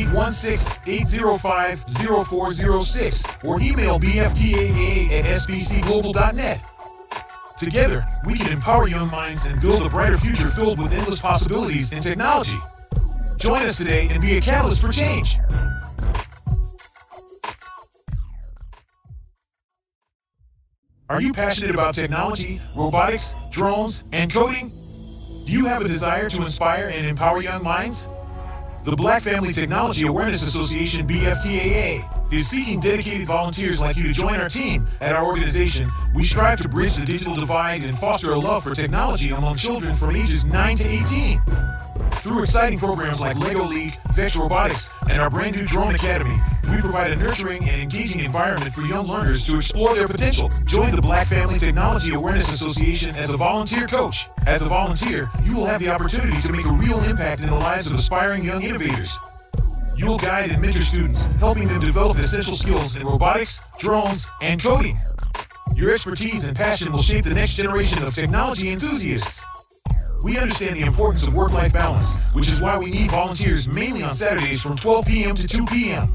816-805-0406 or email BFTAA at sbcglobal.net. Together, we can empower young minds and build a brighter future filled with endless possibilities in technology. Join us today and be a catalyst for change. Are you passionate about technology, robotics, drones, and coding? Do you have a desire to inspire and empower young minds? The Black Family Technology Awareness Association, BFTAA, is seeking dedicated volunteers like you to join our team. At our organization, we strive to bridge the digital divide and foster a love for technology among children from ages 9 to 18. Through exciting programs like LEGO League, Vex Robotics, and our brand new Drone Academy, we provide a nurturing and engaging environment for young learners to explore their potential. Join the Black Family Technology Awareness Association as a volunteer coach. As a volunteer, you will have the opportunity to make a real impact in the lives of aspiring young innovators. You will guide and mentor students, helping them develop essential skills in robotics, drones, and coding. Your expertise and passion will shape the next generation of technology enthusiasts. We understand the importance of work-life balance, which is why we need volunteers mainly on Saturdays from 12 p.m. to 2 p.m.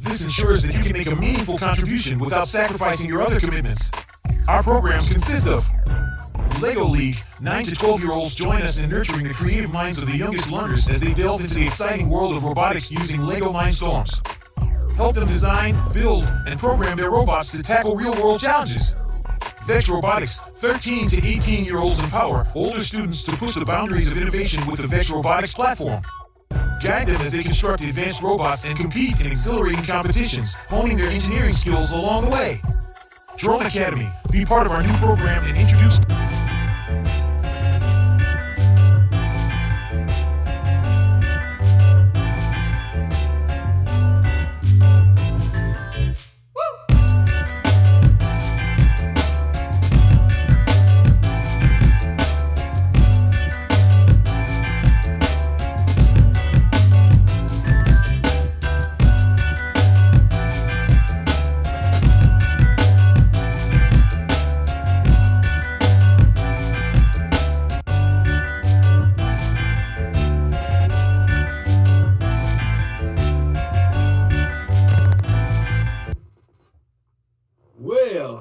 This ensures that you can make a meaningful contribution without sacrificing your other commitments. Our programs consist of LEGO League. 9 to 12-year-olds join us in nurturing the creative minds of the youngest learners as they delve into the exciting world of robotics using LEGO Mindstorms. Help them design, build, and program their robots to tackle real-world challenges. Vex Robotics. 13 to 18-year-olds empower older students to push the boundaries of innovation with the Vex Robotics platform. Guide them as they construct advanced robots and compete in exhilarating competitions, honing their engineering skills along the way. Drone Academy. Be part of our new program and introduce...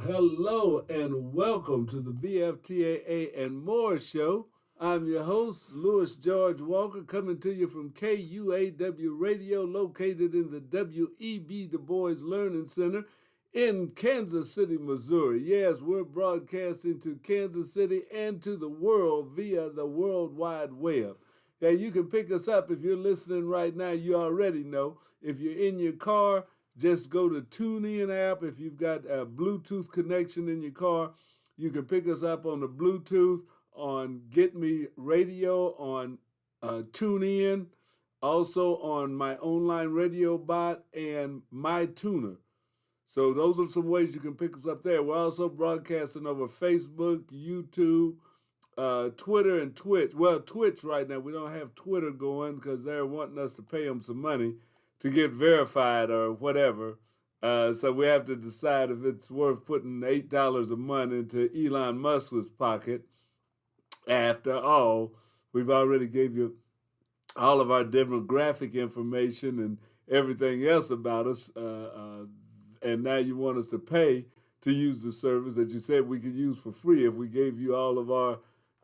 Hello and welcome to the BFTAA and More show. I'm your host, Louis George Walker, coming to you from KUAW Radio, located in the W.E.B. Du Bois Learning Center in Kansas City, Missouri. Yes, we're broadcasting to Kansas City and to the world via the World Wide Web. Now, you can pick us up if you're listening right now. You already know. If you're in your car, just go to TuneIn app. If you've got a Bluetooth connection in your car, you can pick us up on the Bluetooth, on Get Me Radio, on TuneIn, also on my online radio bot and my tuner. So those are some ways you can pick us up there. We're also broadcasting over Facebook, YouTube, Twitter, and Twitch. Well, Twitch right now, we don't have Twitter going because they're wanting us to pay them some money to get verified or whatever. So we have to decide if it's worth putting $8 a month into Elon Musk's pocket. After all, we've already gave you all of our demographic information and everything else about us. And now you want us to pay to use the service that you said we could use for free if we gave you all of our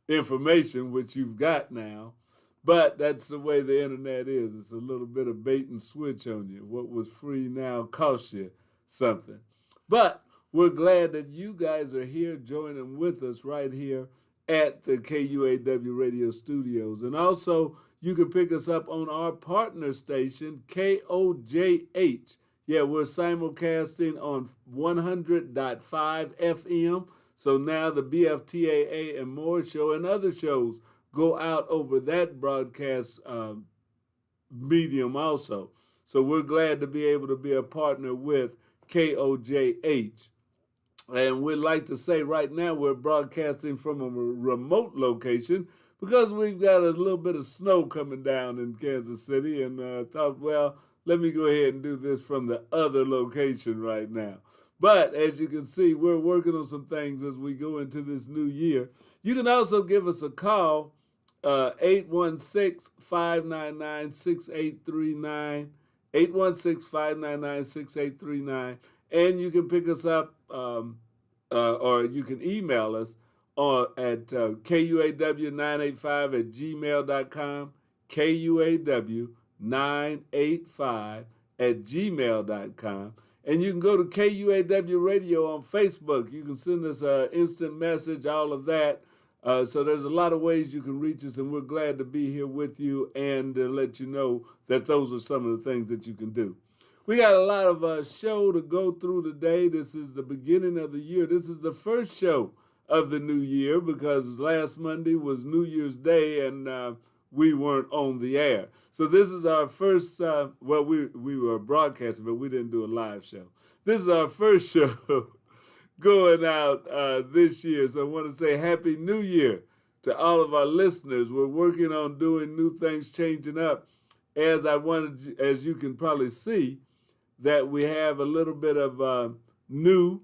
information, which you've got now. But that's the way the internet is. It's a little bit of bait and switch on you. What was free now costs you something. But we're glad that you guys are here joining with us right here at the KUAW Radio Studios. And also, you can pick us up on our partner station, KOJH. Yeah, we're simulcasting on 100.5 FM. So now the BFTAA and More show and other shows go out over that broadcast medium also. So we're glad to be able to be a partner with KOJH. And we'd like to say right now we're broadcasting from a remote location because we've got a little bit of snow coming down in Kansas City, and thought, well, let me go ahead and do this from the other location right now. But as you can see, we're working on some things as we go into this new year. You can also give us a call 816-599-6839, 816-599-6839, and you can pick us up or you can email us at KUAW985 at gmail.com, KUAW985 at gmail.com. And you can go to KUAW Radio on Facebook. You can send us an instant message, all of that. So there's a lot of ways you can reach us, and we're glad to be here with you and let you know that those are some of the things that you can do. We got a lot of show to go through today. This is the beginning of the year. This is the first show of the new year because last Monday was New Year's Day and we weren't on the air. So this is our first, we were broadcasting, but we didn't do a live show. This is our first show going out this year. So I want to say Happy New Year to all of our listeners. We're working on doing new things, changing up. As you can probably see, that we have a little bit of new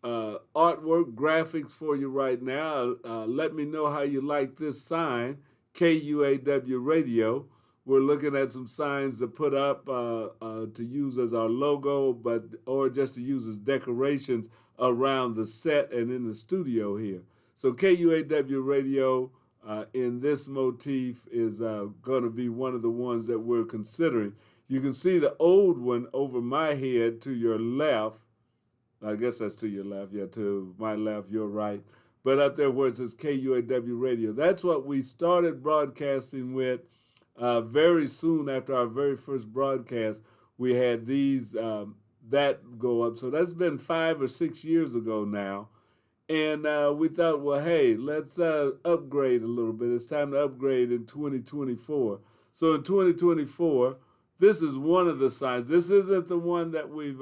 artwork, graphics for you right now. Let me know how you like this sign, KUAW Radio. We're looking at some signs to put up to use as our logo, or just to use as decorations around the set and in the studio here. So KUAW Radio in this motif is going to be one of the ones that we're considering. You can see the old one over my head to your left. I guess that's to your left. Yeah, to my left, your right. But up there where it says KUAW Radio, that's what we started broadcasting with. Very soon after our very first broadcast, we had these that go up. So that's been 5 or 6 years ago now. And we thought, well, hey, let's upgrade a little bit. It's time to upgrade in 2024. So in 2024, this is one of the signs. This isn't the one that we've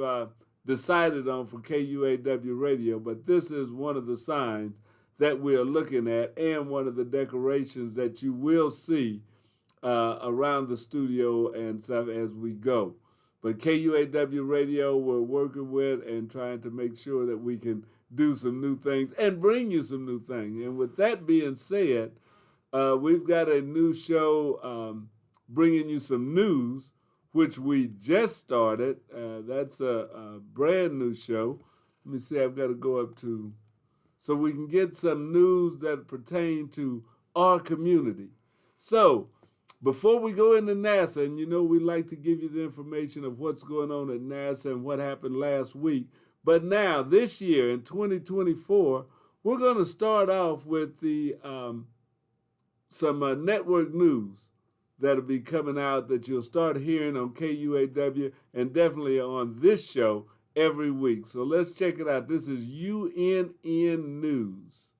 decided on for KUAW Radio, but this is one of the signs that we are looking at and one of the decorations that you will see around the studio and stuff as we go. But KUAW Radio, we're working with and trying to make sure that we can do some new things and bring you some new things. And with that being said, we've got a new show bringing you some news, which we just started. That's a brand new show. Let me see, I've got to go up to, so we can get some news that pertain to our community. So before we go into NASA, and you know we like to give you the information of what's going on at NASA and what happened last week, but now this year in 2024, we're going to start off with the some network news that'll be coming out that you'll start hearing on KUAW and definitely on this show every week. So let's check it out. This is UNN News.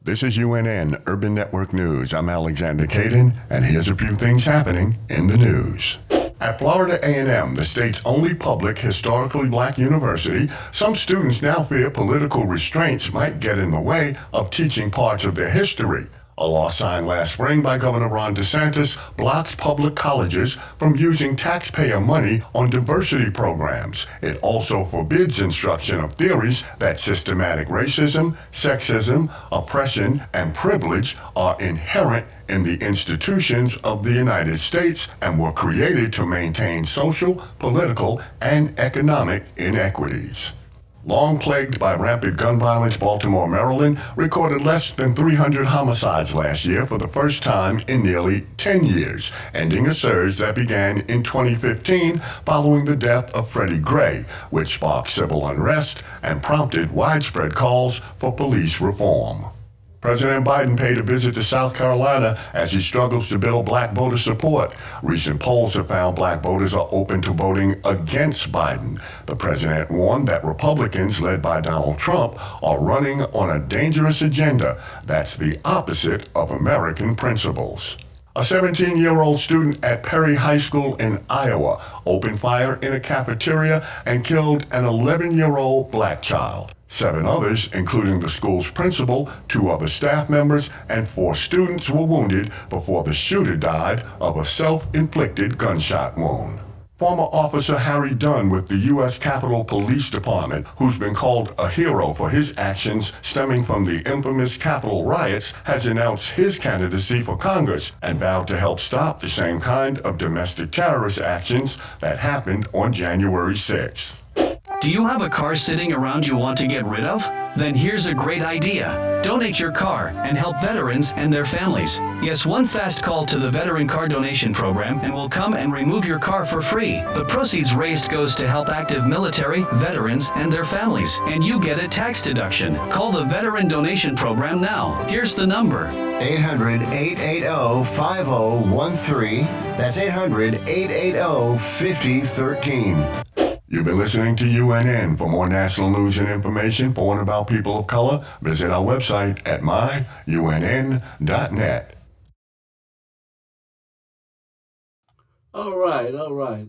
This is UNN Urban Network News. I'm Alexander Caden, and here's a few things happening in the news. At Florida A&M, the state's only public historically black university, some students now fear political restraints might get in the way of teaching parts of their history. A law signed last spring by Governor Ron DeSantis blocks public colleges from using taxpayer money on diversity programs. It also forbids instruction of theories that systematic racism, sexism, oppression, and privilege are inherent in the institutions of the United States and were created to maintain social, political, and economic inequities. Long plagued by rampant gun violence, Baltimore, Maryland recorded less than 300 homicides last year for the first time in nearly 10 years, ending a surge that began in 2015 following the death of Freddie Gray, which sparked civil unrest and prompted widespread calls for police reform. President Biden paid a visit to South Carolina as he struggles to build black voter support. Recent polls have found black voters are open to voting against Biden. The president warned that Republicans, led by Donald Trump, are running on a dangerous agenda that's the opposite of American principles. A 17-year-old student at Perry High School in Iowa opened fire in a cafeteria and killed an 11-year-old black child. 7 others, including the school's principal, 2 other staff members, and 4 students were wounded before the shooter died of a self-inflicted gunshot wound. Former Officer Harry Dunn with the U.S. Capitol Police Department, who's been called a hero for his actions stemming from the infamous Capitol riots, has announced his candidacy for Congress and vowed to help stop the same kind of domestic terrorist actions that happened on January 6th. Do you have a car sitting around you want to get rid of? Then here's a great idea. Donate your car and help veterans and their families. Yes, one fast call to the Veteran Car Donation Program and we'll come and remove your car for free. The proceeds raised goes to help active military, veterans, and their families. And you get a tax deduction. Call the Veteran Donation Program now. Here's the number. 800-880-5013. That's 800-880-5013. You've been listening to UNN. For more national news and information for and about people of color, visit our website at myunn.net. All right.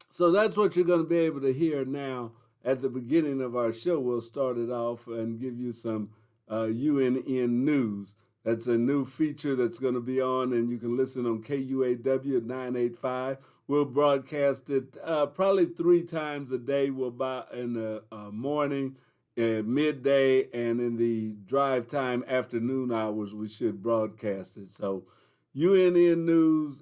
So that's what you're going to be able to hear now. At the beginning of our show, we'll start it off and give you some UNN news. That's a new feature that's going to be on, and you can listen on KUAW at 985. We'll broadcast it probably 3 times a day. We'll in the morning, midday, and in the drive time afternoon hours, we should broadcast it. So UNN News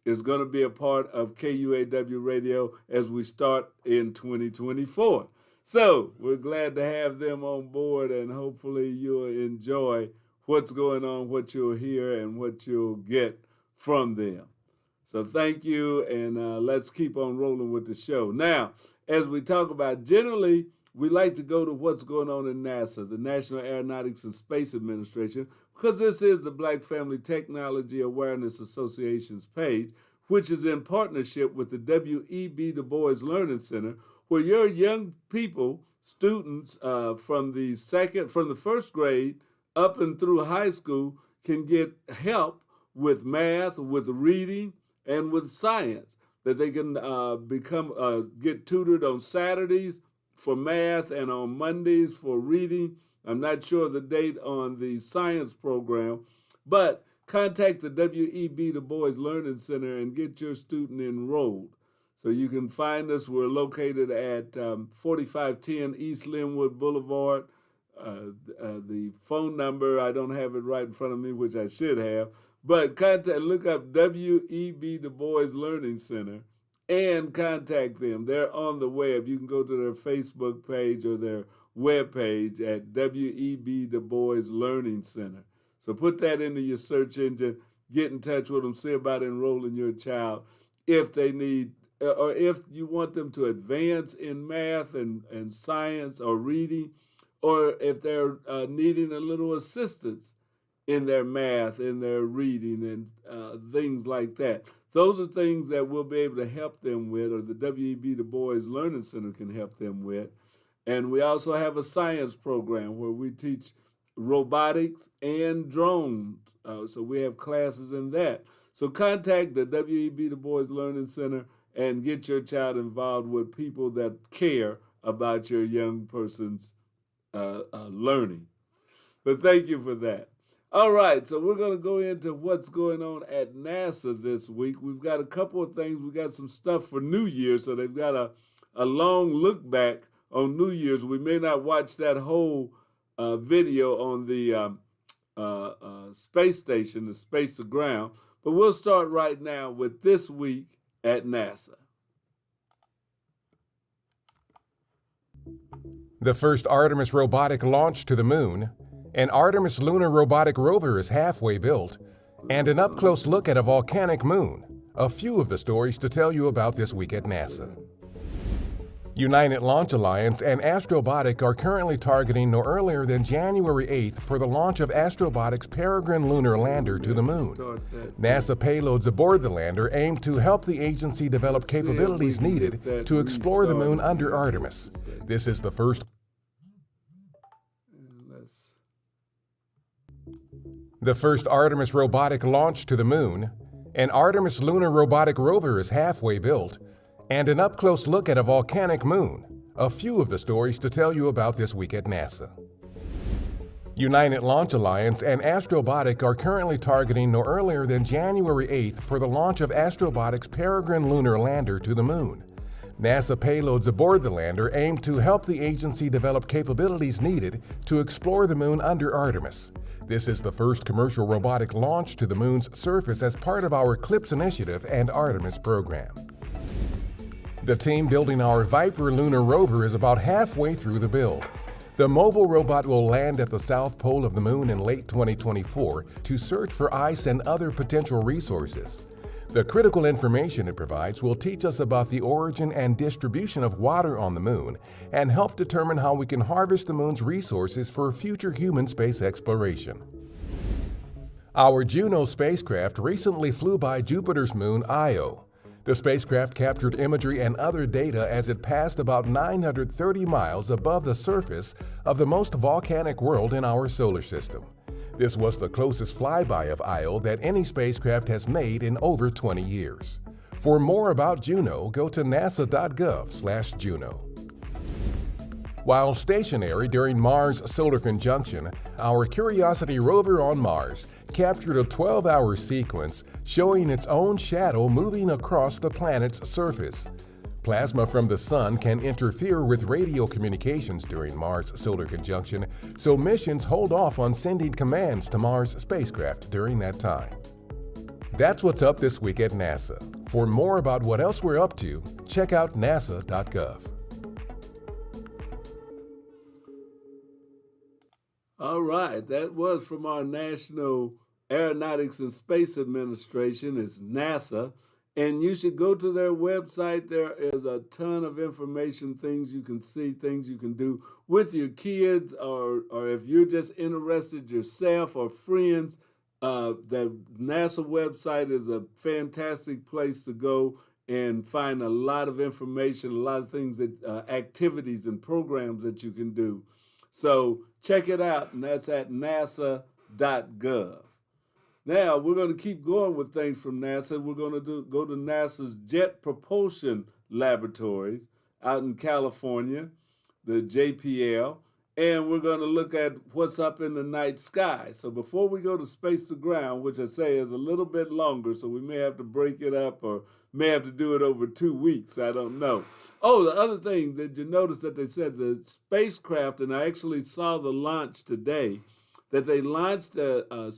is going to be a part of KUAW Radio as we start in 2024. So we're glad to have them on board, and hopefully you'll enjoy what's going on, what you'll hear, and what you'll get from them. So thank you, and let's keep on rolling with the show. Now, as we talk about, generally, we like to go to what's going on in NASA, the National Aeronautics and Space Administration, because this is the Black Family Technology Awareness Association's page, which is in partnership with the W.E.B. Du Bois Learning Center, where your young people, students from the first grade up and through high school, can get help with math, with reading, and with science, that they can get tutored on Saturdays for math and on Mondays for reading. I'm not sure the date on the science program, but contact the W.E.B. Du Bois Learning Center and get your student enrolled. So you can find us. We're located at 4510 East Linwood Boulevard. The phone number, I don't have it right in front of me, which I should have. But look up W.E.B. Du Bois Learning Center and contact them. They're on the web. You can go to their Facebook page or their web page at W.E.B. Du Bois Learning Center. So put that into your search engine, get in touch with them, see about enrolling your child if they need, or if you want them to advance in math and science or reading, or if they're needing a little assistance in their math, in their reading, and things like that. Those are things that we'll be able to help them with, or the W.E.B. Du Bois Learning Center can help them with. And we also have a science program where we teach robotics and drones. So we have classes in that. So contact the W.E.B. Du Bois Learning Center and get your child involved with people that care about your young person's learning. But thank you for that. All right, so we're going to go into what's going on at NASA this week. We've got a couple of things. We've got some stuff for New Year's, so they've got a long look back on New Year's. We may not watch that whole video on the space station, the space to ground, but we'll start right now with this week at NASA. The first Artemis robotic launch to the moon, an Artemis lunar robotic rover is halfway built, and an up-close look at a volcanic moon. A few of the stories to tell you about this week at NASA. United Launch Alliance and Astrobotic are currently targeting no earlier than January 8th for the launch of Astrobotic's Peregrine lunar lander to the moon. NASA payloads aboard the lander aim to help the agency develop capabilities needed to explore the moon under Artemis. This is the first Artemis robotic launch to the moon. An Artemis lunar robotic rover is halfway built, and an up-close look at a volcanic moon. A few of the stories to tell you about this week at NASA. United Launch Alliance and Astrobotic are currently targeting no earlier than January 8th for the launch of Astrobotic's Peregrine lunar lander to the moon. NASA payloads aboard the lander aim to help the agency develop capabilities needed to explore the moon under Artemis. This is the first commercial robotic launch to the moon's surface as part of our CLIPS initiative and Artemis program. The team building our Viper lunar rover is about halfway through the build. The mobile robot will land at the south pole of the moon in late 2024 to search for ice and other potential resources. The critical information it provides will teach us about the origin and distribution of water on the moon and help determine how we can harvest the moon's resources for future human space exploration. Our Juno spacecraft recently flew by Jupiter's moon Io. The spacecraft captured imagery and other data as it passed about 930 miles above the surface of the most volcanic world in our solar system. This was the closest flyby of Io that any spacecraft has made in over 20 years. For more about Juno, go to nasa.gov/Juno. While stationary during Mars solar conjunction, our Curiosity rover on Mars captured a 12-hour sequence showing its own shadow moving across the planet's surface. Plasma from the sun can interfere with radio communications during Mars solar conjunction, so missions hold off on sending commands to Mars spacecraft during that time. That's what's up this week at NASA. For more about what else we're up to, check out nasa.gov. All right, that was from our National Aeronautics and Space Administration. It's NASA. And you should go to their website. There is a ton of information, things you can see, things you can do with your kids, or if you're just interested yourself or friends. The NASA website is a fantastic place to go and find a lot of information, a lot of things that activities and programs that you can do. So check it out, and that's at nasa.gov. Now, we're going to keep going with things from NASA. We're going to go to NASA's Jet Propulsion Laboratories out in California, the JPL, and we're going to look at what's up in the night sky. So before we go to Space to Ground, which I say is a little bit longer, so we may have to break it up or may have to do it over 2 weeks, I don't know. Oh, the other thing, did you notice that they said the spacecraft, and I actually saw the launch today, that they launched a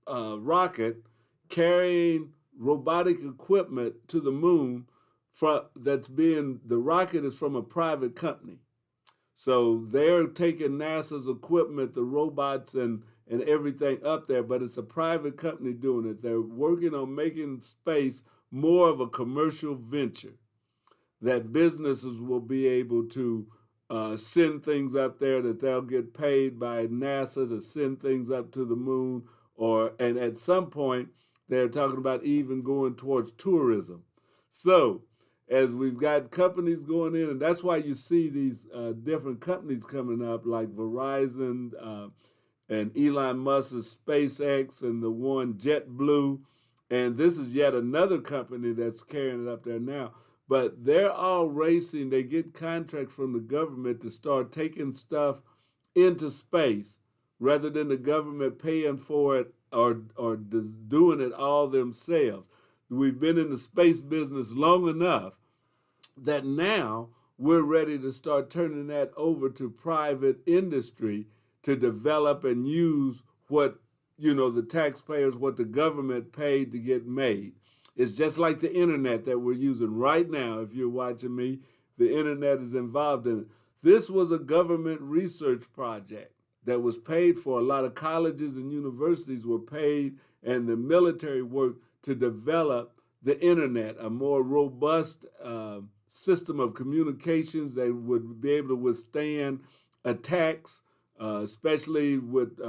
rocket carrying robotic equipment to the moon. The rocket is from a private company. So they're taking NASA's equipment, the robots and everything up there, but it's a private company doing it. They're working on making space more of a commercial venture, that businesses will be able to send things up there, that they'll get paid by NASA to send things up to the moon, and at some point, they're talking about even going towards tourism. So, as we've got companies going in, and that's why you see these different companies coming up, like Verizon and Elon Musk's SpaceX and the one JetBlue, and this is yet another company that's carrying it up there now. But they're all racing. They get contracts from the government to start taking stuff into space, rather than the government paying for it or just doing it all themselves. We've been in the space business long enough that now we're ready to start turning that over to private industry to develop and use what, the taxpayers, what the government paid to get made. It's just like the internet that we're using right now. If you're watching me, the internet is involved in it. This was a government research project that was paid for. A lot of colleges and universities were paid, and the military worked to develop the internet, a more robust system of communications that would be able to withstand attacks, especially with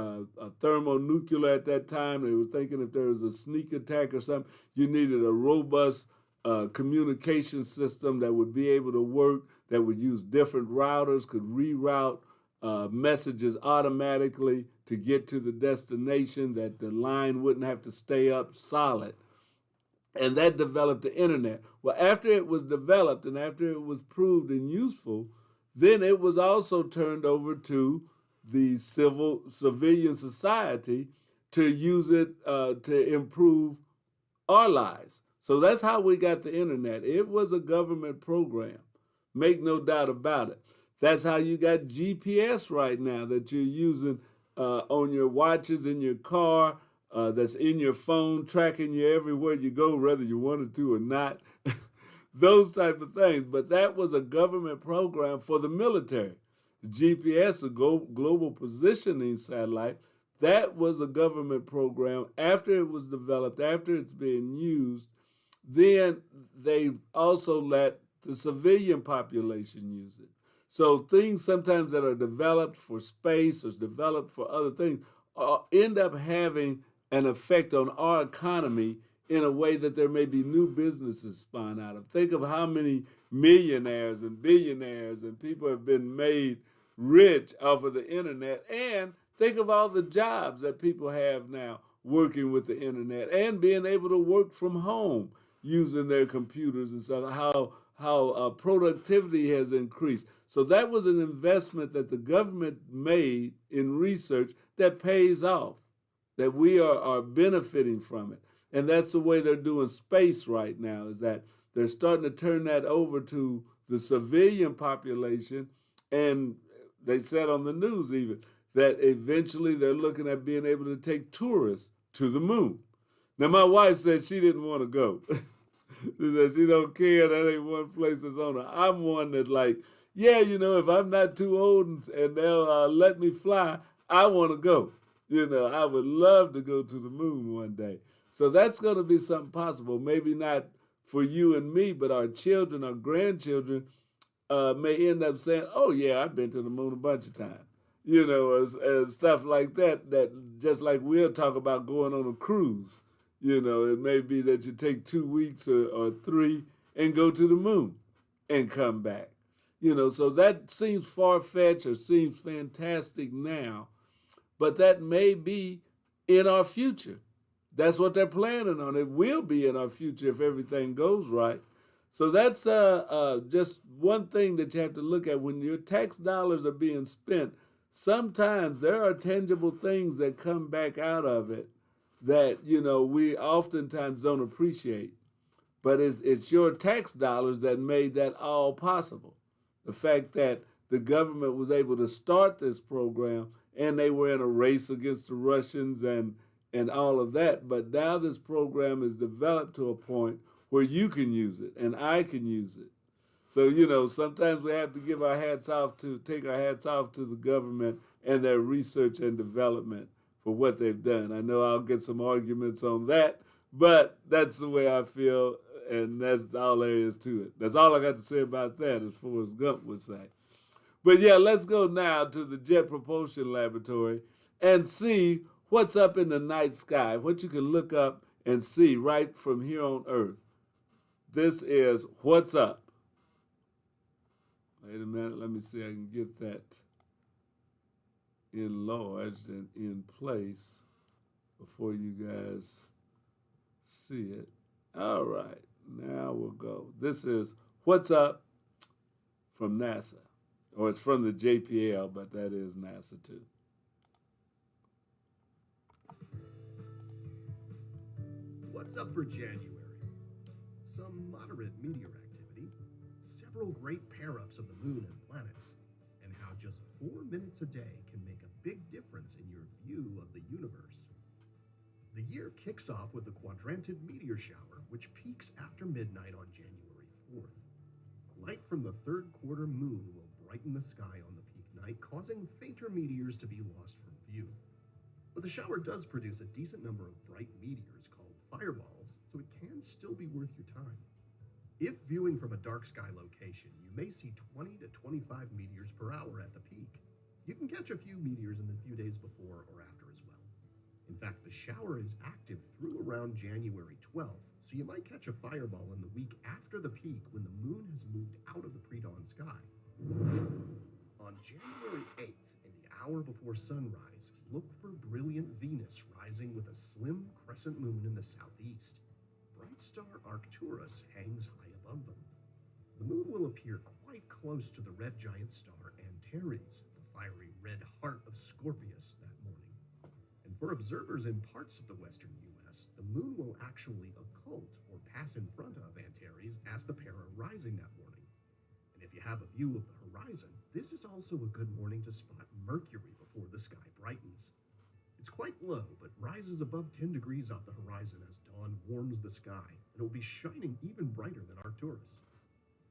thermonuclear at that time. They were thinking if there was a sneak attack or something, you needed a robust communication system that would be able to work, that would use different routers, could reroute messages automatically to get to the destination, that the line wouldn't have to stay up solid. And that developed the internet. Well, after it was developed and after it was proved and useful, then it was also turned over to the civilian society to use it to improve our lives. So that's how we got the internet. It was a government program. Make no doubt about it. That's how you got GPS right now that you're using on your watches, in your car, that's in your phone, tracking you everywhere you go, whether you wanted to or not. Those type of things. But that was a government program for the military. GPS, a global positioning satellite, that was a government program. After it was developed, after it's being used, then they also let the civilian population use it. So things sometimes that are developed for space or developed for other things end up having an effect on our economy in a way that there may be new businesses spun out of. Think of how many millionaires and billionaires and people have been made rich off of the internet, and think of all the jobs that people have now working with the internet and being able to work from home using their computers and stuff, how productivity has increased. So that was an investment that the government made in research that pays off, that we are benefiting from it. And that's the way they're doing space right now, is that they're starting to turn that over to the civilian population. And they said on the news even that eventually they're looking at being able to take tourists to the moon. Now, my wife said she didn't want to go. She said she don't care. That ain't one place that's on her. I'm one that like, yeah, if I'm not too old and they'll let me fly, I want to go. I would love to go to the moon one day. So that's going to be something possible. Maybe not for you and me, but our children, our grandchildren may end up saying, oh, yeah, I've been to the moon a bunch of times. Or stuff like that, that just like we'll talk about going on a cruise. It may be that you take 2 weeks or 3 and go to the moon and come back. So that seems far-fetched or seems fantastic now, but that may be in our future. That's what they're planning on. It will be in our future if everything goes right. So that's just one thing that you have to look at. When your tax dollars are being spent, sometimes there are tangible things that come back out of it that, we oftentimes don't appreciate. But it's your tax dollars that made that all possible. The fact that the government was able to start this program and they were in a race against the Russians and all of that. But now this program is developed to a point where you can use it and I can use it. So, sometimes we have to take our hats off to the government and their research and development for what they've done. I know I'll get some arguments on that, but that's the way I feel, and that's all there is to it. That's all I got to say about that, as Forrest Gump would say. But yeah, let's go now to the Jet Propulsion Laboratory and see what's up in the night sky, what you can look up and see right from here on Earth. This is What's Up. Wait a minute, let me see if I can get that enlarged and in place before you guys see it. All right, now we'll go. This is What's Up from NASA, or it's from the JPL, but that is NASA too. What's up for January? Some moderate meteor activity, several great pair-ups of the moon and planets, and how just 4 minutes a day can make a big difference in your view of the universe. The year kicks off with the quadrantid meteor shower, which peaks after midnight on January 4th. Light from the third quarter moon will brighten the sky on the peak night, causing fainter meteors to be lost from view. But the shower does produce a decent number of bright meteors called fireballs, so it can still be worth your time. If viewing from a dark sky location, you may see 20 to 25 meteors per hour at the peak. You can catch a few meteors in the few days before or after as well. In fact, the shower is active through around January 12th, so you might catch a fireball in the week after the peak when the moon has moved out of the pre-dawn sky. On January 8th, in the hour before sunrise, look for brilliant Venus rising with a slim crescent moon in the southeast. Bright star Arcturus hangs high above them. The moon will appear quite close to the red giant star Antares, the fiery red heart of Scorpius that morning. And for observers in parts of the western U.S., the moon will actually occult or pass in front of Antares as the pair are rising that morning. And if you have a view of the horizon, this is also a good morning to spot Mercury before the sky brightens. It's quite low, but rises above 10 degrees off the horizon as dawn warms the sky, and it will be shining even brighter than Arcturus.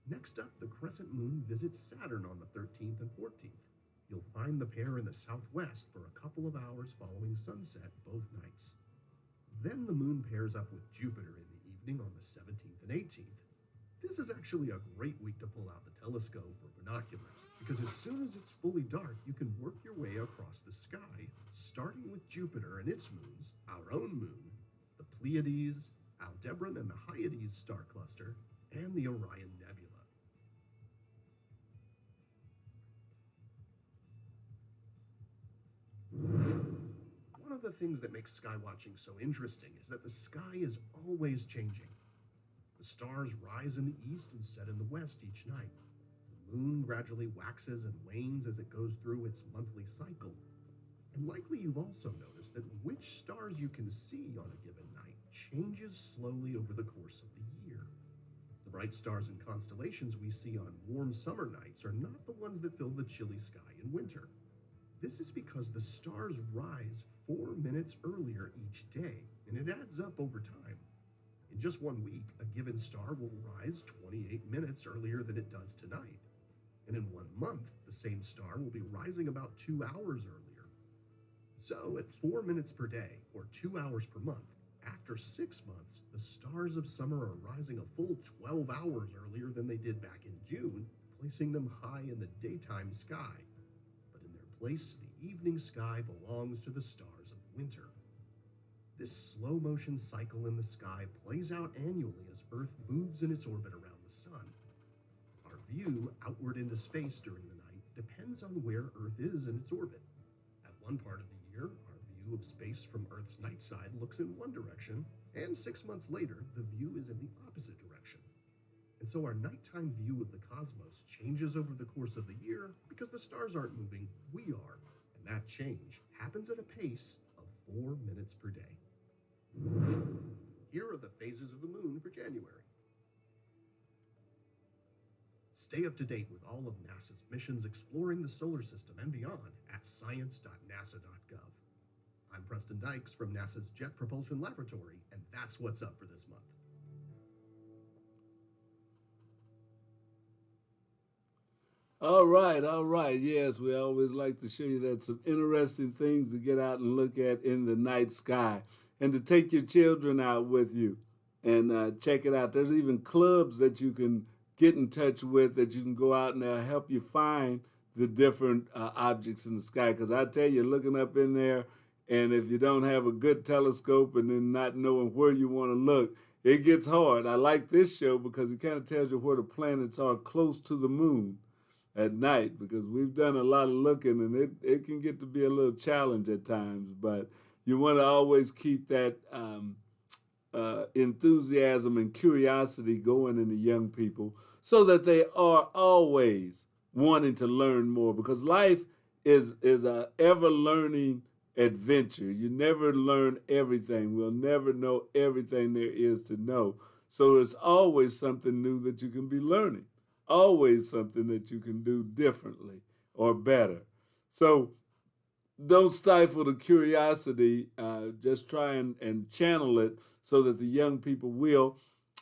Next up, the crescent moon visits Saturn on the 13th and 14th. You'll find the pair in the southwest for a couple of hours following sunset both nights. Then the moon pairs up with Jupiter in the evening on the 17th and 18th. This is actually a great week to pull out the telescope or binoculars, because as soon as it's fully dark, you can work your way across the sky, starting with Jupiter and its moons, our own moon, the Pleiades, Aldebaran and the Hyades star cluster, and the Orion Nebula. One of the things that makes sky watching so interesting is that the sky is always changing. The stars rise in the east and set in the west each night. The moon gradually waxes and wanes as it goes through its monthly cycle. And likely you've also noticed that which stars you can see on a given night changes slowly over the course of the year. The bright stars and constellations we see on warm summer nights are not the ones that fill the chilly sky in winter. This is because the stars rise 4 minutes earlier each day, and it adds up over time. In just 1 week, a given star will rise 28 minutes earlier than it does tonight. And in 1 month, the same star will be rising about 2 hours earlier. So at 4 minutes per day, or 2 hours per month, after 6 months, the stars of summer are rising a full 12 hours earlier than they did back in June, placing them high in the daytime sky. But in their place, the evening sky belongs to the stars of winter. This slow motion cycle in the sky plays out annually as Earth moves in its orbit around the sun. Our view outward into space during the night depends on where Earth is in its orbit. At one part of the year, our view of space from Earth's night side looks in one direction, and 6 months later, the view is in the opposite direction. And so our nighttime view of the cosmos changes over the course of the year because the stars aren't moving, we are. And that change happens at a pace of 4 minutes per day. Here are the phases of the moon for January. Stay up to date with all of NASA's missions exploring the solar system and beyond at science.nasa.gov. I'm Preston Dykes from NASA's Jet Propulsion Laboratory, and that's what's up for this month. All right. Yes, we always like to show you that some interesting things to get out and look at in the night sky, and to take your children out with you and check it out. There's even clubs that you can get in touch with that you can go out and they'll help you find the different objects in the sky. Because I tell you, looking up in there, and if you don't have a good telescope and then not knowing where you want to look, it gets hard. I like this show because it kind of tells you where the planets are close to the moon at night, because we've done a lot of looking and it can get to be a little challenge at times, but you want to always keep that enthusiasm and curiosity going in the young people so that they are always wanting to learn more, because life is a ever learning adventure. You never learn everything. We'll never know everything there is to know. So it's always something new that you can be learning. Always something that you can do differently or better. So don't stifle the curiosity. Just try and channel it so that the young people will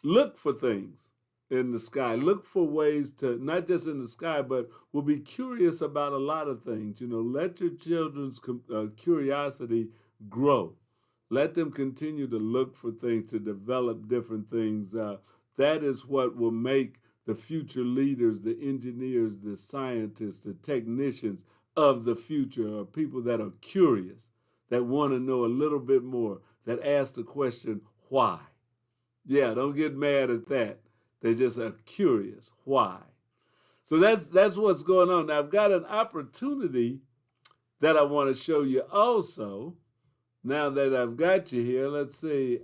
look for things in the sky. Look for ways to, not just in the sky, but will be curious about a lot of things. You know, let your children's curiosity grow. Let them continue to look for things, to develop different things. That is what will make the future leaders, the engineers, the scientists, the technicians of the future, are people that are curious, that want to know a little bit more, that ask the question, why? Yeah, don't get mad at that. They just are curious, why? So that's what's going on. Now, I've got an opportunity that I want to show you also. Now that I've got you here, let's see,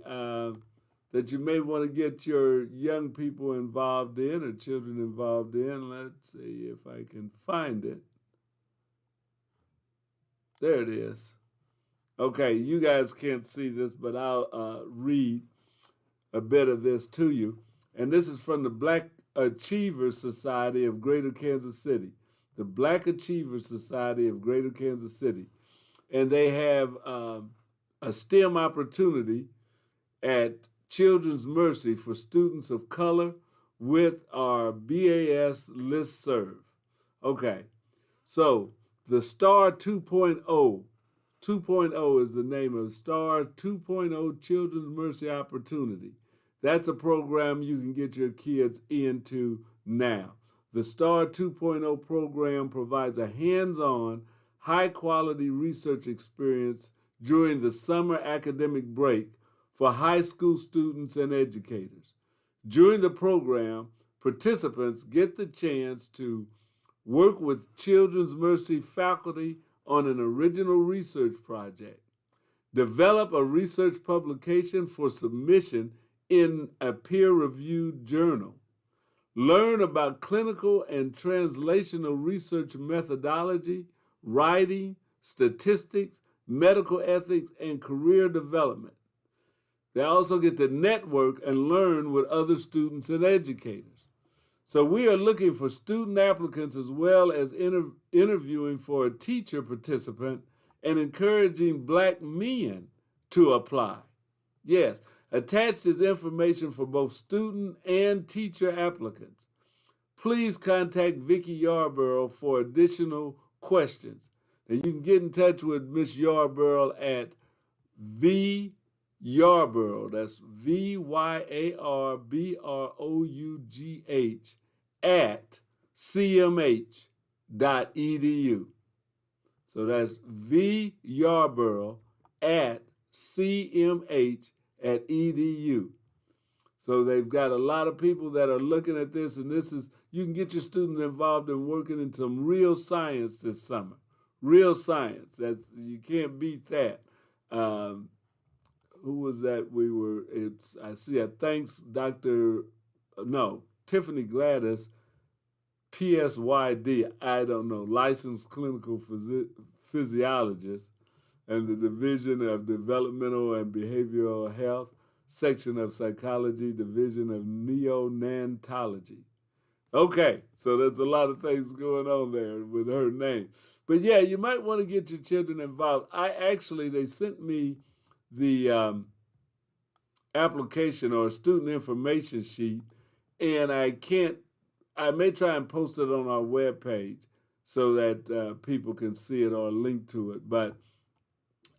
that you may want to get your young people involved in, or children involved in. Let's see if I can find it. There it is. Okay, you guys can't see this, but I'll read a bit of this to you. And this is from the Black Achievers Society of Greater Kansas City. The Black Achievers Society of Greater Kansas City. And they have a STEM opportunity at Children's Mercy for students of color with our BAS listserv. Okay, so the STAR 2.0 2.0 is the name of STAR 2.0 Children's Mercy Opportunity. That's a program you can get your kids into now. The STAR 2.0 program provides a hands-on, high-quality research experience during the summer academic break for high school students and educators. During the program, participants get the chance to work with Children's Mercy faculty on an original research project, develop a research publication for submission in a peer-reviewed journal, learn about clinical and translational research methodology, writing, statistics, medical ethics, and career development. They also get to network and learn with other students and educators. So we are looking for student applicants as well as interviewing for a teacher participant and encouraging Black men to apply. Yes, attached is information for both student and teacher applicants. Please contact Vicki Yarborough for additional questions. And you can get in touch with Miss Yarborough at Yarborough, that's VYARBROUGH at cmh.edu. So that's Yarborough at cmh.edu. So they've got a lot of people that are looking at this, and this is, you can get your students involved in working in some real science this summer. Real science, that's, you can't beat that. Who was that? Tiffany Gladys, PSYD, I don't know, licensed clinical physiologist, and the Division of Developmental and Behavioral Health, Section of Psychology, Division of Neonatology. Okay, so there's a lot of things going on there with her name. But yeah, you might want to get your children involved. They sent me the application or student information sheet, and I may try and post it on our webpage so that people can see it or link to it. But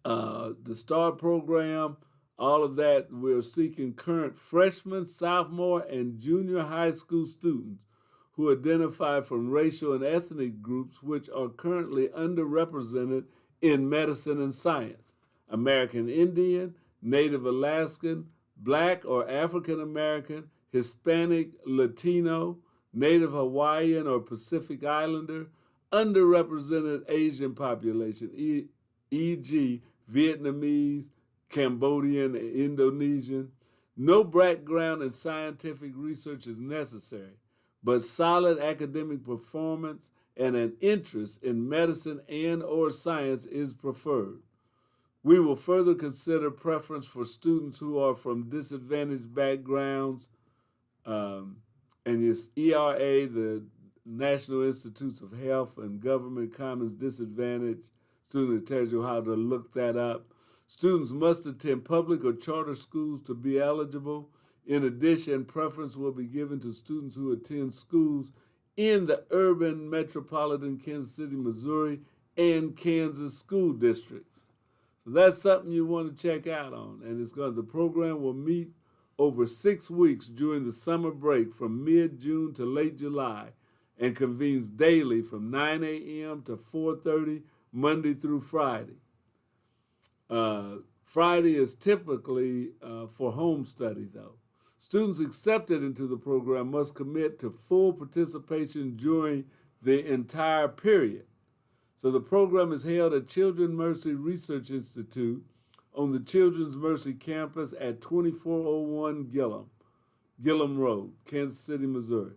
the STAR program, all of that, we're seeking current freshmen, sophomore, and junior high school students who identify from racial and ethnic groups which are currently underrepresented in medicine and science. American Indian, Native Alaskan, Black or African American, Hispanic, Latino, Native Hawaiian or Pacific Islander, underrepresented Asian population, e.g. Vietnamese, Cambodian, Indonesian. No background in scientific research is necessary, but solid academic performance and an interest in medicine and or science is preferred. We will further consider preference for students who are from disadvantaged backgrounds, and it's ERA, the National Institutes of Health and Government Commons Disadvantage Student. It tells you how to look that up. Students must attend public or charter schools to be eligible. In addition, preference will be given to students who attend schools in the urban metropolitan Kansas City, Missouri, and Kansas school districts. So that's something you want to check out on. And the program will meet over 6 weeks during the summer break from mid-June to late July and convenes daily from 9 a.m. to 4:30, Monday through Friday. Friday is typically for home study, though. Students accepted into the program must commit to full participation during the entire period. So the program is held at Children's Mercy Research Institute on the Children's Mercy campus at 2401 Gillum Road, Kansas City, Missouri.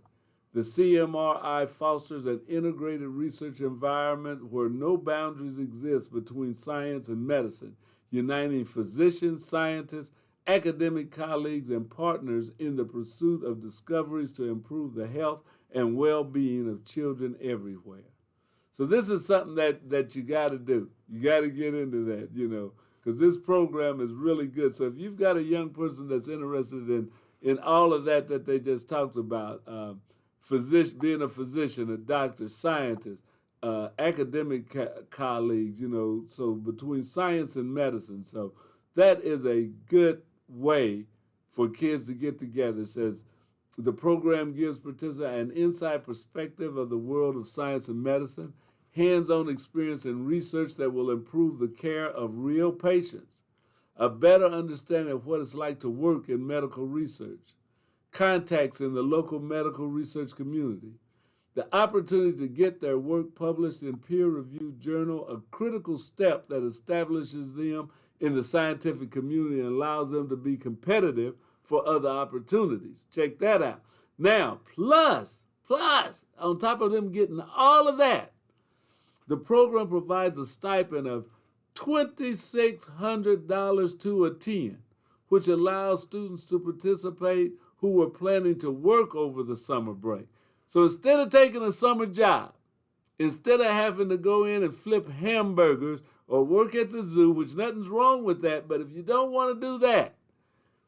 The CMRI fosters an integrated research environment where no boundaries exist between science and medicine, uniting physicians, scientists, academic colleagues, and partners in the pursuit of discoveries to improve the health and well-being of children everywhere. So this is something that you got to do. You got to get into that, because this program is really good. So if you've got a young person that's interested in all of that they just talked about, being a physician, a doctor, scientist, academic colleagues, so between science and medicine. So that is a good way for kids to get together. It says the program gives participants an inside perspective of the world of science and medicine, hands-on experience and research that will improve the care of real patients, a better understanding of what it's like to work in medical research, contacts in the local medical research community, the opportunity to get their work published in peer-reviewed journal, a critical step that establishes them in the scientific community and allows them to be competitive for other opportunities. Check that out. Now, plus, on top of them getting all of that, the program provides a stipend of $2,600 to attend, which allows students to participate who were planning to work over the summer break. So instead of taking a summer job, instead of having to go in and flip hamburgers or work at the zoo, which nothing's wrong with that, but if you don't want to do that,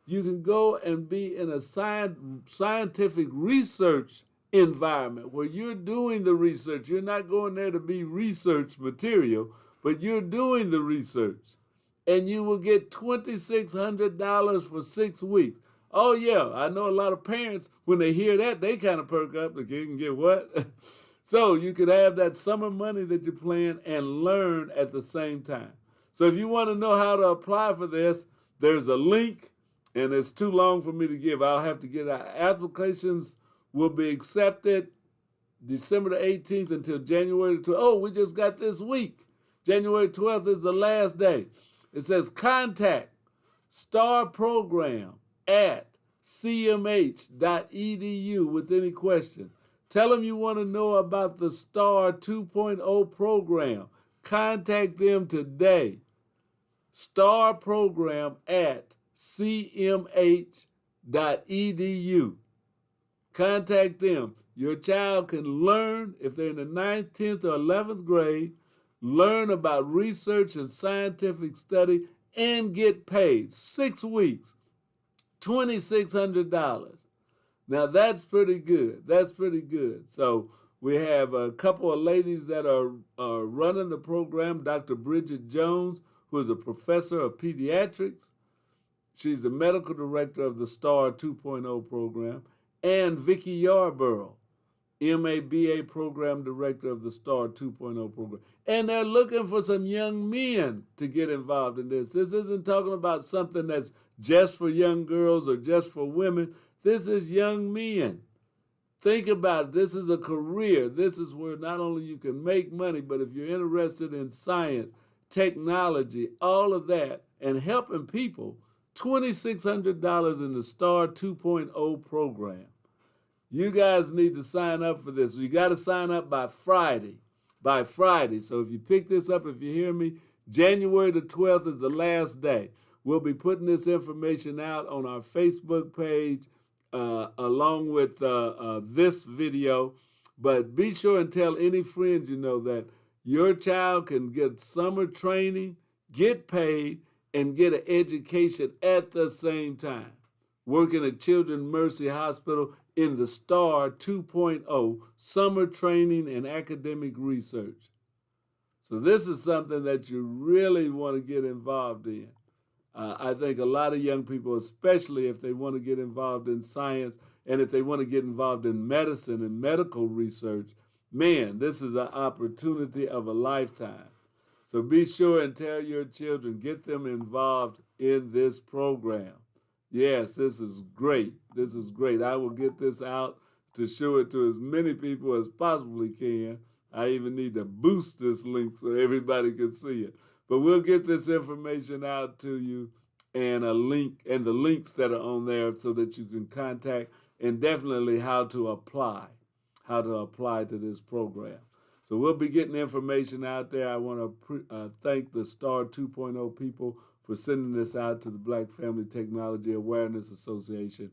you can go and be in a scientific research environment where you're doing the research. You're not going there to be research material, but you're doing the research. And you will get $2,600 for 6 weeks. Oh, yeah, I know a lot of parents, when they hear that, they kind of perk up. Like, you can get what? So you could have that summer money that you plan and learn at the same time. So if you want to know how to apply for this, there's a link, and it's too long for me to give. I'll have to get out. Applications will be accepted December the 18th until January the 12th. Oh, we just got this week. January 12th is the last day. It says contact STAR program at cmh.edu with any question. Tell them you want to know about the STAR 2.0 program. Contact them today. STAR program at cmh.edu. Contact them. Your child can learn, if they're in the 9th, 10th, or 11th grade, learn about research and scientific study and get paid. 6 weeks, $2,600. Now that's pretty good. That's pretty good. So we have a couple of ladies that are running the program. Dr. Bridget Jones, who is a professor of pediatrics. She's the medical director of the STAR 2.0 program. And Vicki Yarborough, MABA program director of the STAR 2.0 program. And they're looking for some young men to get involved in this. This isn't talking about something that's just for young girls or just for women. This is young men. Think about it. This is a career. This is where not only you can make money, but if you're interested in science, technology, all of that, and helping people, $2,600 in the STAR 2.0 program. You guys need to sign up for this. You got to sign up by Friday. By Friday. So if you pick this up, if you hear me, January the 12th is the last day. We'll be putting this information out on our Facebook page along with this video. But be sure and tell any friends you know that your child can get summer training, get paid, and get an education at the same time. Working at Children's Mercy Hospital in the STAR 2.0, summer training and academic research. So this is something that you really want to get involved in. I think a lot of young people, especially if they want to get involved in science and if they want to get involved in medicine and medical research, man, this is an opportunity of a lifetime. So be sure and tell your children, get them involved in this program. Yes, this is great. This is great. I will get this out to show it to as many people as possibly can. I even need to boost this link so everybody can see it. But we'll get this information out to you and a link and the links that are on there so that you can contact and definitely how to apply. how to apply to this program. So we'll be getting information out there. I want to thank the STAR 2.0 people for sending this out to the Black Family Technology Awareness Association.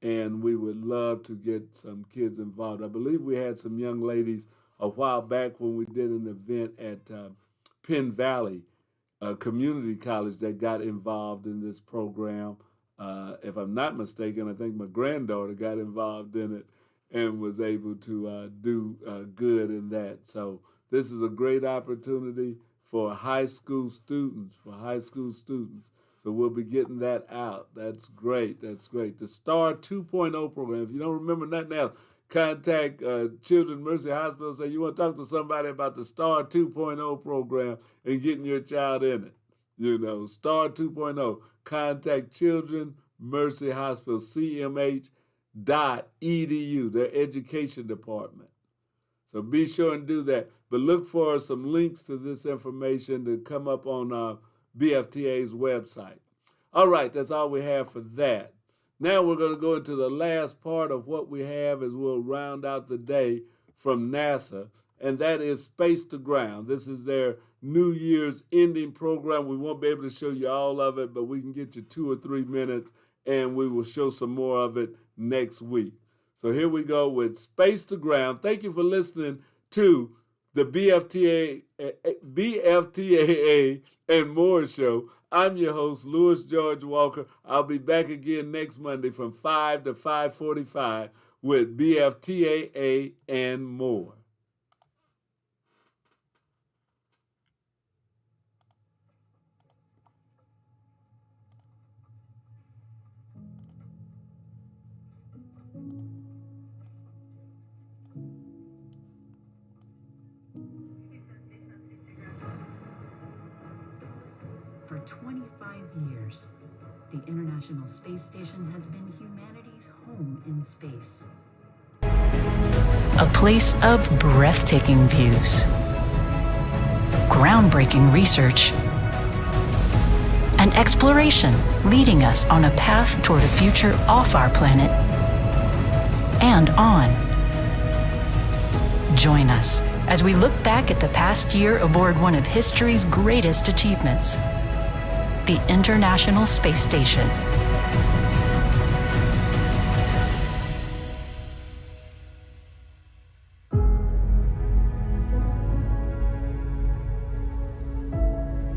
And we would love to get some kids involved. I believe we had some young ladies a while back when we did an event at Penn Valley Community College that got involved in this program. If I'm not mistaken, I think my granddaughter got involved in it and was able to do good in that. So this is a great opportunity for high school students, So we'll be getting that out. That's great. The STAR 2.0 program. If you don't remember nothing else, contact Children's Mercy Hospital. Say you want to talk to somebody about the STAR 2.0 program and getting your child in it. STAR 2.0. Contact Children's Mercy Hospital, CMH.edu, their education department. So be sure and do that. But look for some links to this information to come up on BFTA's website. All right, that's all we have for that. Now we're going to go into the last part of what we have as we'll round out the day from NASA, and that is Space to Ground. This is their New Year's ending program. We won't be able to show you all of it, but we can get you 2 or 3 minutes, and we will show some more of it next week. So here we go with Space to Ground. Thank you for listening to the BFTAA and More show. I'm your host, Louis George Walker. I'll be back again next Monday from 5 to 5:45 with BFTAA and More. For 25 years, the International Space Station has been humanity's home in space. A place of breathtaking views, groundbreaking research, and exploration leading us on a path toward a future off our planet and on. Join us as we look back at the past year aboard one of history's greatest achievements, the International Space Station.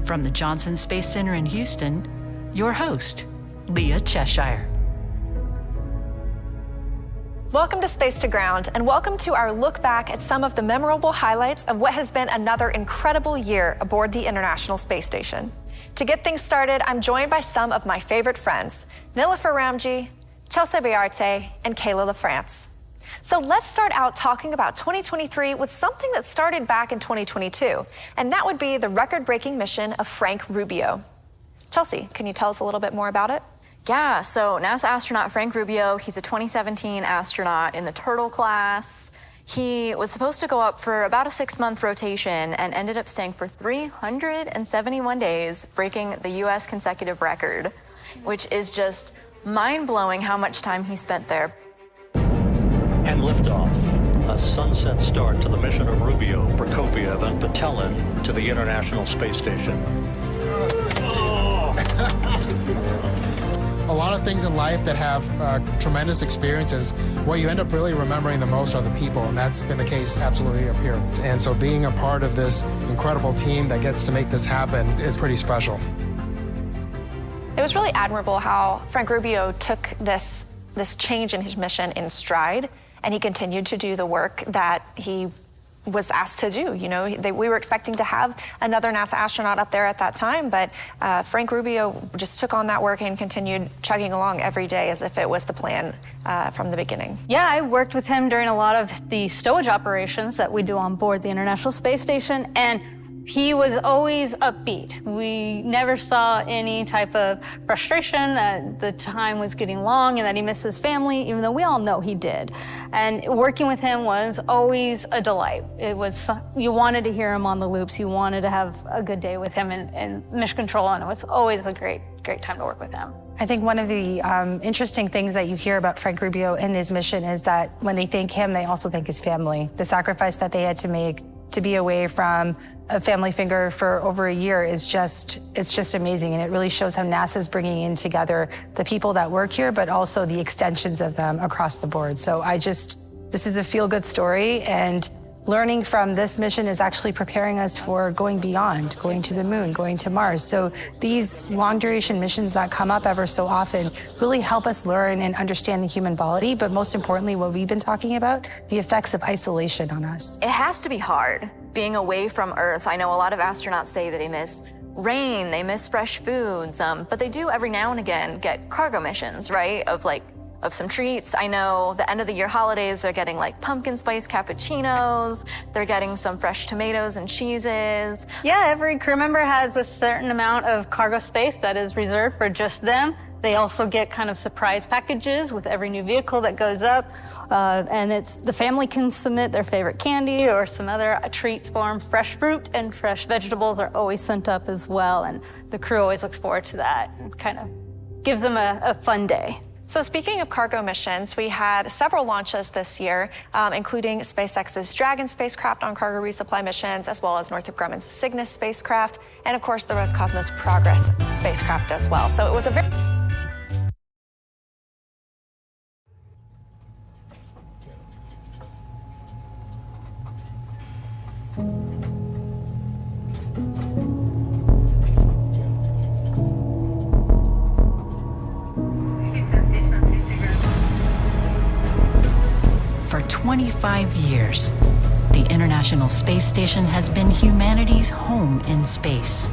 From the Johnson Space Center in Houston, your host, Leah Cheshire. Welcome to Space to Ground, and welcome to our look back at some of the memorable highlights of what has been another incredible year aboard the International Space Station. To get things started, I'm joined by some of my favorite friends, Nilofer Ramji, Chelsea Biarte, and Kayla LaFrance. So let's start out talking about 2023 with something that started back in 2022, and that would be the record-breaking mission of Frank Rubio. Chelsea, can you tell us a little bit more about it? Yeah, so NASA astronaut Frank Rubio, he's a 2017 astronaut in the Turtle class. He was supposed to go up for about a 6-month rotation and ended up staying for 371 days, breaking the U.S. consecutive record, which is just mind-blowing how much time he spent there. And liftoff, a sunset start to the mission of Rubio, Prokopiev, and Patelin to the International Space Station. A lot of things in life that have tremendous experiences, what you end up really remembering the most are the people, and that's been the case absolutely up here. And so being a part of this incredible team that gets to make this happen is pretty special. It was really admirable how Frank Rubio took this change in his mission in stride, and he continued to do the work that he was asked to do. We were expecting to have another NASA astronaut up there at that time, but Frank Rubio just took on that work and continued chugging along every day as if it was the plan from the beginning. Yeah, I worked with him during a lot of the stowage operations that we do on board the International Space Station, and he was always upbeat. We never saw any type of frustration that the time was getting long and that he missed his family, even though we all know he did. And working with him was always a delight. You wanted to hear him on the loops. You wanted to have a good day with him in mission control, and it was always a great time to work with him. I think one of the interesting things that you hear about Frank Rubio and his mission is that when they thank him, they also thank his family. The sacrifice that they had to make to be away from a family figure for over a year is it's just amazing. And it really shows how NASA is bringing in together the people that work here, but also the extensions of them across the board. So this is a feel-good story, and learning from this mission is actually preparing us for going beyond, going to the moon, going to Mars. So these long duration missions that come up ever so often really help us learn and understand the human body, but most importantly, what we've been talking about, the effects of isolation on us. It has to be hard being away from Earth. I know a lot of astronauts say that they miss rain, they miss fresh foods, but they do every now and again get cargo missions, right? Of some treats. I know the end of the year holidays, they're getting like pumpkin spice cappuccinos, they're getting some fresh tomatoes and cheeses. Yeah, every crew member has a certain amount of cargo space that is reserved for just them. They also get kind of surprise packages with every new vehicle that goes up. And the family can submit their favorite candy or some other treats for them. Fresh fruit and fresh vegetables are always sent up as well. And the crew always looks forward to that. It kind of gives them a fun day. So speaking of cargo missions, we had several launches this year, including SpaceX's Dragon spacecraft on cargo resupply missions, as well as Northrop Grumman's Cygnus spacecraft, and of course the Roscosmos Progress spacecraft as well. So it was a very... For 25 years, the International Space Station has been humanity's home in space.